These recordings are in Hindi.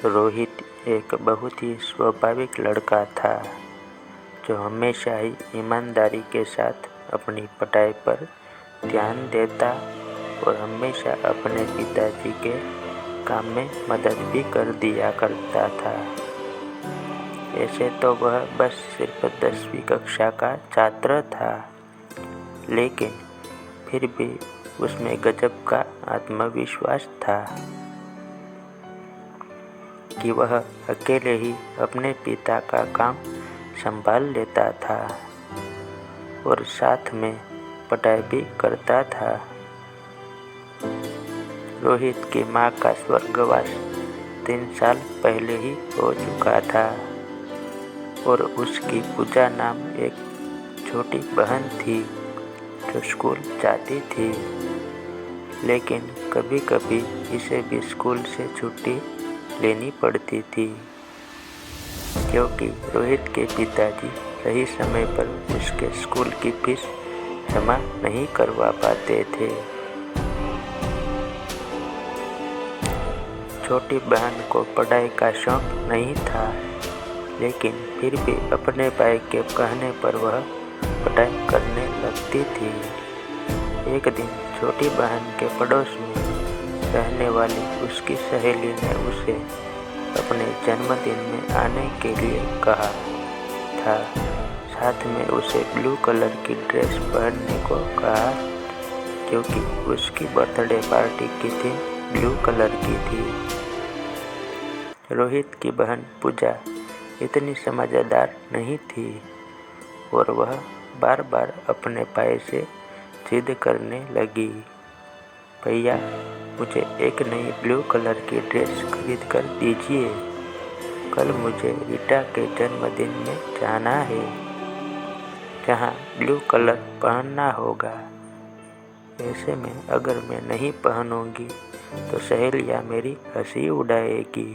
रोहित एक बहुत ही स्वाभाविक लड़का था जो हमेशा ही ईमानदारी के साथ अपनी पढ़ाई पर ध्यान देता और हमेशा अपने पिताजी के काम में मदद भी कर दिया करता था। ऐसे तो वह बस सिर्फ 10वीं कक्षा का छात्र था, लेकिन फिर भी उसमें गजब का आत्मविश्वास था कि वह अकेले ही अपने पिता का काम संभाल लेता था और साथ में पढ़ाई भी करता था। रोहित की माँ का स्वर्गवास 3 साल पहले ही हो चुका था और उसकी पूजा नाम एक छोटी बहन थी जो स्कूल जाती थी, लेकिन कभी कभी इसे भी स्कूल से छुट्टी लेनी पड़ती थी क्योंकि रोहित के पिताजी सही समय पर उसके स्कूल की फीस जमा नहीं करवा पाते थे। छोटी बहन को पढ़ाई का शौक नहीं था, लेकिन फिर भी अपने भाई के कहने पर वह पढ़ाई करने लगती थी। एक दिन छोटी बहन के पड़ोस में रहने वाली उसकी सहेली ने उसे अपने जन्मदिन में आने के लिए कहा था। साथ में उसे ब्लू कलर की ड्रेस पहनने को कहा क्योंकि उसकी बर्थडे पार्टी की थीम ब्लू कलर की थी। रोहित की बहन पूजा इतनी समझदार नहीं थी और वह बार बार अपने भाई से जिद करने लगी, भैया मुझे एक नई ब्लू कलर की ड्रेस खरीद कर दीजिए, कल मुझे रीटा के जन्मदिन में जाना है जहाँ ब्लू कलर पहनना होगा। ऐसे में अगर मैं नहीं पहनूंगी तो सहेलियाँ मेरी हंसी उड़ाएगी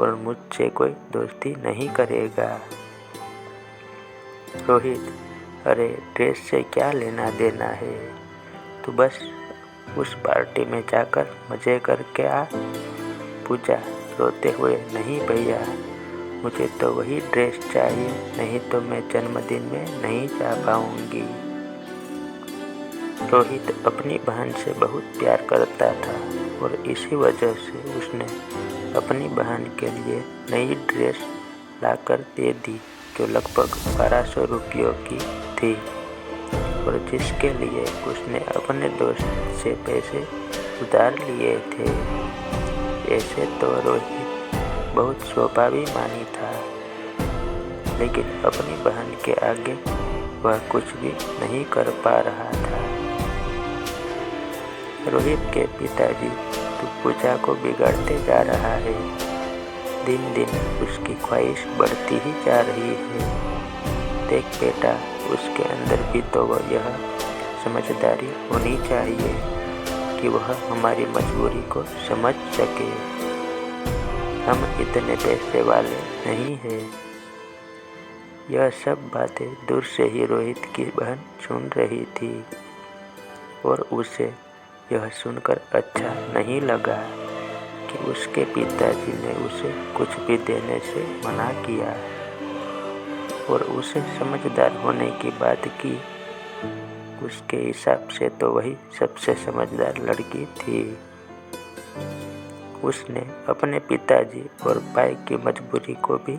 और मुझसे कोई दोस्ती नहीं करेगा। रोहित, अरे ड्रेस से क्या लेना देना है, तू बस उस पार्टी में जाकर मज़े करके आ। पूजा रोते हुए, नहीं भैया मुझे तो वही ड्रेस चाहिए, नहीं तो मैं जन्मदिन में नहीं जा पाऊंगी। रोहित अपनी बहन से बहुत प्यार करता था और इसी वजह से उसने अपनी बहन के लिए नई ड्रेस लाकर दे दी जो लगभग 1200 रुपयों की थी और जिसके लिए उसने अपने दोस्त से पैसे उधार लिए थे। ऐसे तो रोहित बहुत स्वाभिमानी था, लेकिन अपनी बहन के आगे वह कुछ भी नहीं कर पा रहा था। रोहित के पिताजी तो पूजा को बिगाड़ते जा रहा है, दिन दिन उसकी ख्वाहिश बढ़ती ही जा रही है। देख बेटा, उसके अंदर भी तो वह यह समझदारी होनी चाहिए कि वह हमारी मजबूरी को समझ सके। हम इतने पैसे वाले नहीं हैं। यह सब बातें दूर से ही रोहित की बहन सुन रही थी और उसे यह सुनकर अच्छा नहीं लगा कि उसके पिताजी ने उसे कुछ भी देने से मना किया और उसे समझदार होने की बात की। उसके हिसाब से तो वही सबसे समझदार लड़की थी। उसने अपने पिताजी और भाई की मजबूरी को भी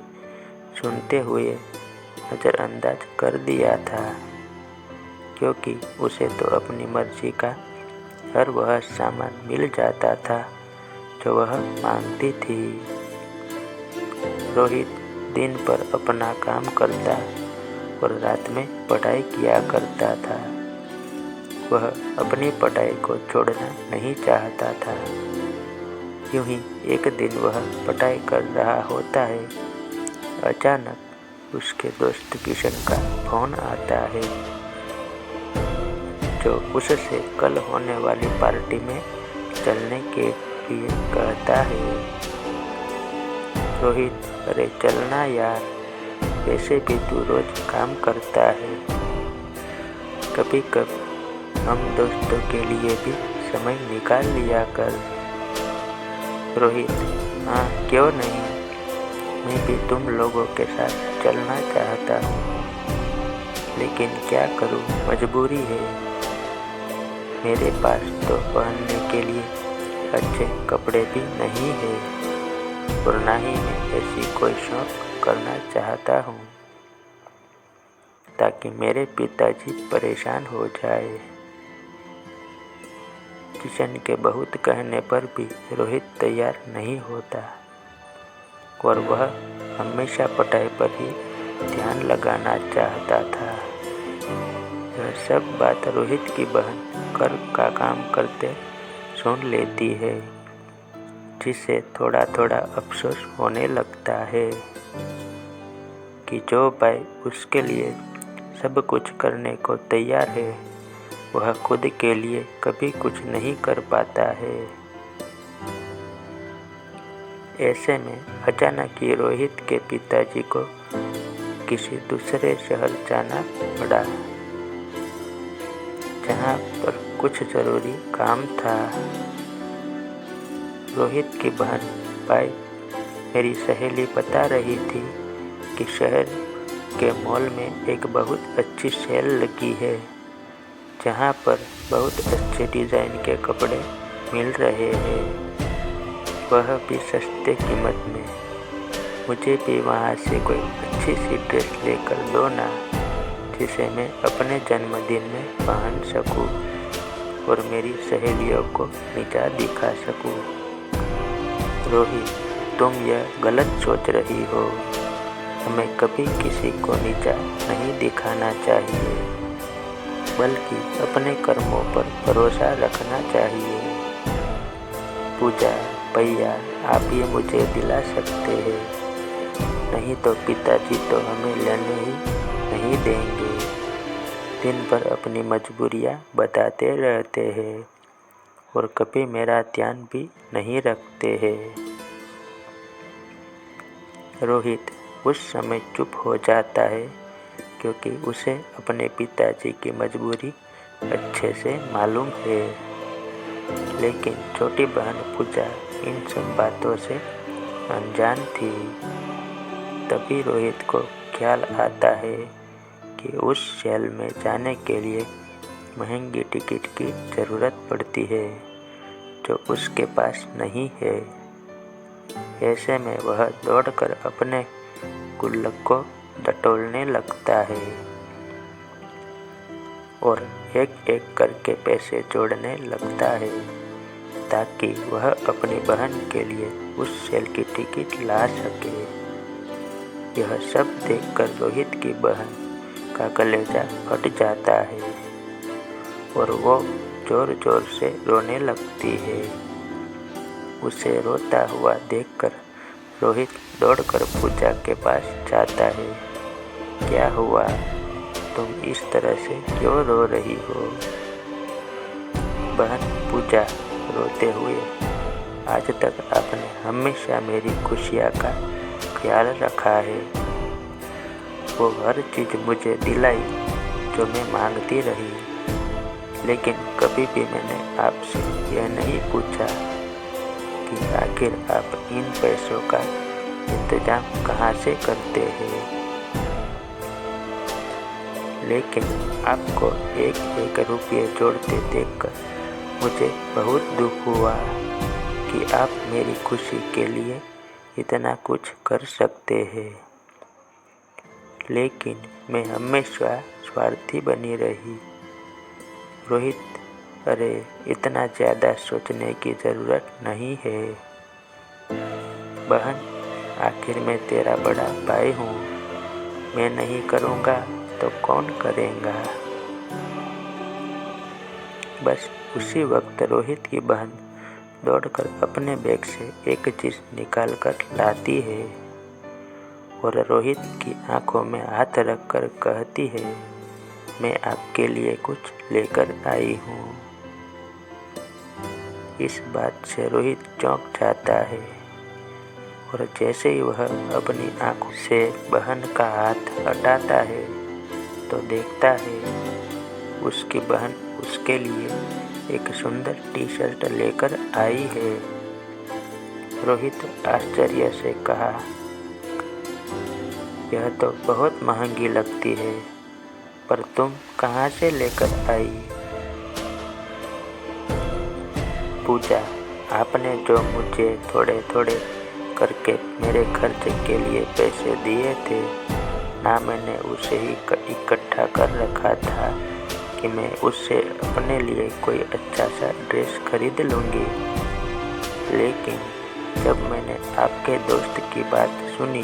सुनते हुए नज़रअंदाज कर दिया था, क्योंकि उसे तो अपनी मर्जी का हर वह सामान मिल जाता था जो वह मांगती थी। रोहित दिन पर अपना काम करता और रात में पढ़ाई किया करता था। वह अपनी पढ़ाई को छोड़ना नहीं चाहता था। यूं ही एक दिन वह पढ़ाई कर रहा होता है, अचानक उसके दोस्त किशन का फोन आता है जो उससे कल होने वाली पार्टी में चलने के लिए कहता है। रोहित, अरे चलना यार, वैसे भी तू रोज काम करता है, कभी कभी हम दोस्तों के लिए भी समय निकाल लिया कर। रोहित, हाँ, क्यों नहीं, मैं भी तुम लोगों के साथ चलना चाहता हूँ, लेकिन क्या करूँ, मजबूरी है। मेरे पास तो पहनने के लिए अच्छे कपड़े भी नहीं है, और ना ही मैं ऐसी कोई शौक करना चाहता हूँ ताकि मेरे पिताजी परेशान हो जाए। किशन के बहुत कहने पर भी रोहित तैयार नहीं होता, और वह हमेशा पढ़ाई पर ही ध्यान लगाना चाहता था। यह सब बात रोहित की बहन घर का काम करते सुन लेती है, जिससे थोड़ा थोड़ा अफसोस होने लगता है कि जो भाई उसके लिए सब कुछ करने को तैयार है, वह खुद के लिए कभी कुछ नहीं कर पाता है। ऐसे में अचानक ही रोहित के पिताजी को किसी दूसरे शहर जाना पड़ा, जहाँ पर कुछ जरूरी काम था। रोहित की बहन भाई मेरी सहेली बता रही थी कि शहर के मॉल में एक बहुत अच्छी सेल लगी है, जहाँ पर बहुत अच्छे डिज़ाइन के कपड़े मिल रहे हैं, वह भी सस्ते कीमत में। मुझे भी वहाँ से कोई अच्छी सी ड्रेस लेकर दो ना, जिसे मैं अपने जन्मदिन में पहन सकूं और मेरी सहेलियों को नीचा दिखा सकूं। रोहित, तुम यह गलत सोच रही हो। हमें कभी किसी को नीचा नहीं दिखाना चाहिए, बल्कि अपने कर्मों पर भरोसा रखना चाहिए। पूजा, भैया, आप ये मुझे दिला सकते हैं, नहीं तो पिताजी तो हमें लेने ही नहीं देंगे। दिन भर अपनी मजबूरियां बताते रहते हैं और कभी मेरा ध्यान भी नहीं रखते हैं। रोहित उस समय चुप हो जाता है, क्योंकि उसे अपने पिताजी की मजबूरी अच्छे से मालूम है। लेकिन छोटी बहन पूजा इन सब बातों से अनजान थी। तभी रोहित को ख्याल आता है कि उस सेल में जाने के लिए महंगी टिकट की ज़रूरत पड़ती है, जो उसके पास नहीं है। ऐसे में वह दौड़कर अपने गुल्लक को टटोलने लगता है और एक एक करके पैसे जोड़ने लगता है, ताकि वह अपनी बहन के लिए उस सेल की टिकट ला सके। यह सब देखकर रोहित की बहन का कलेजा फट जाता है और वो जोर जोर से रोने लगती है। उसे रोता हुआ देखकर रोहित दौड़कर पूजा के पास जाता है। क्या हुआ? तुम इस तरह से क्यों रो रही हो? बहन पूजा रोते हुए, आज तक आपने हमेशा मेरी खुशियाँ का ख्याल रखा है। वो हर चीज़ मुझे दिलाई जो मैं मांगती रही, लेकिन कभी भी मैंने आपसे यह नहीं पूछा कि आखिर आप इन पैसों का इंतजाम कहाँ से करते हैं। लेकिन आपको एक एक रुपये जोड़ते देखकर मुझे बहुत दुख हुआ कि आप मेरी खुशी के लिए इतना कुछ कर सकते हैं, लेकिन मैं हमेशा स्वार्थी बनी रही। रोहित, अरे इतना ज़्यादा सोचने की ज़रूरत नहीं है। बहन, आखिर मैं तेरा बड़ा भाई हूँ, मैं नहीं करूँगा तो कौन करेगा। बस उसी वक्त रोहित की बहन दौड़कर अपने बैग से एक चीज़ निकाल कर लाती है और रोहित की आंखों में हाथ रखकर कहती है, मैं आपके लिए कुछ लेकर आई हूँ। इस बात से रोहित चौंक जाता है और जैसे ही वह अपनी आंखों से बहन का हाथ हटाता है तो देखता है उसकी बहन उसके लिए एक सुंदर टी शर्ट लेकर आई है। रोहित आश्चर्य से कहा, यह तो बहुत महंगी लगती है, पर तुम कहाँ से लेकर आई? पूजा, आपने जो मुझे थोड़े थोड़े करके मेरे खर्च के लिए पैसे दिए थे ना, मैंने उसे ही इकट्ठा कर रखा था कि मैं उससे अपने लिए कोई अच्छा सा ड्रेस खरीद लूँगी। लेकिन जब मैंने आपके दोस्त की बात सुनी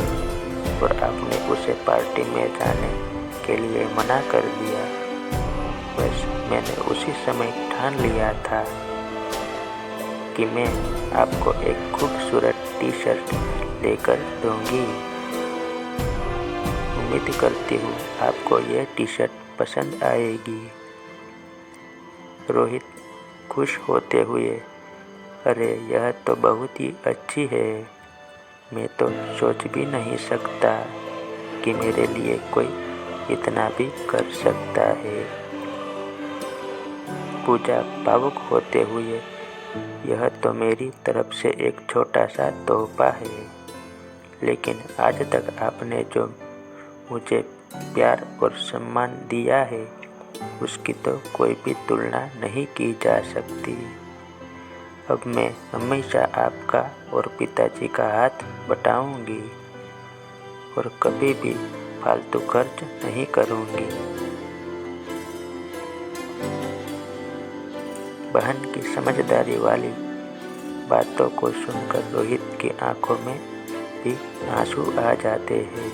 और आपने उसे पार्टी में जाने के लिए मना कर दिया, बस मैंने उसी समय ठान लिया था कि मैं आपको एक खूबसूरत टी शर्ट लेकर दूंगी। उम्मीद करती हूँ आपको यह टी शर्ट पसंद आएगी। रोहित खुश होते हुए, अरे यह तो बहुत ही अच्छी है, मैं तो सोच भी नहीं सकता कि मेरे लिए कोई इतना भी कर सकता है। पूजा भावुक होते हुए, यह तो मेरी तरफ से एक छोटा सा तोहफा है, लेकिन आज तक आपने जो मुझे प्यार और सम्मान दिया है उसकी तो कोई भी तुलना नहीं की जा सकती। अब मैं हमेशा आपका और पिताजी का हाथ बटाऊंगी और कभी भी फालतू खर्च नहीं करूंगी। बहन की समझदारी वाली बातों को सुनकर रोहित की आंखों में भी आंसू आ जाते हैं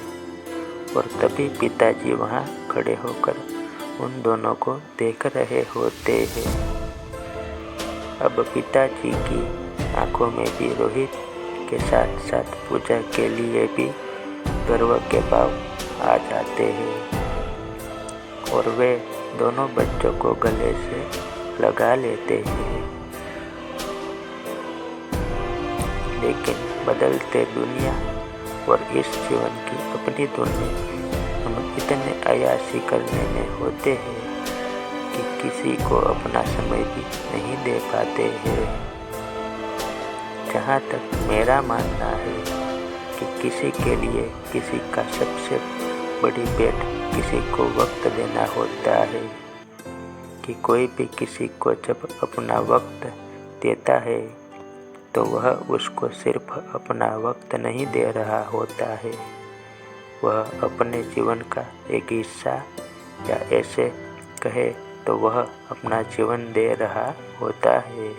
और तभी पिताजी वहां खड़े होकर उन दोनों को देख रहे होते हैं। अब पिताजी की आंखों में भी रोहित के साथ साथ पूजा के लिए भी गर्व के भाव आ जाते हैं और वे दोनों बच्चों को गले से लगा लेते हैं। लेकिन बदलते दुनिया और इस जीवन की अपनी धुन में हम इतने अयासी करने में होते हैं कि किसी को अपना समय भी नहीं दे पाते हैं। जहाँ तक मेरा मानना है कि किसी के लिए किसी का सबसे बड़ी भेंट किसी को वक्त देना होता है, कि कोई भी किसी को जब अपना वक्त देता है तो वह उसको सिर्फ अपना वक्त नहीं दे रहा होता है, वह अपने जीवन का एक हिस्सा, या ऐसे कहे तो वह अपना जीवन दे रहा होता है।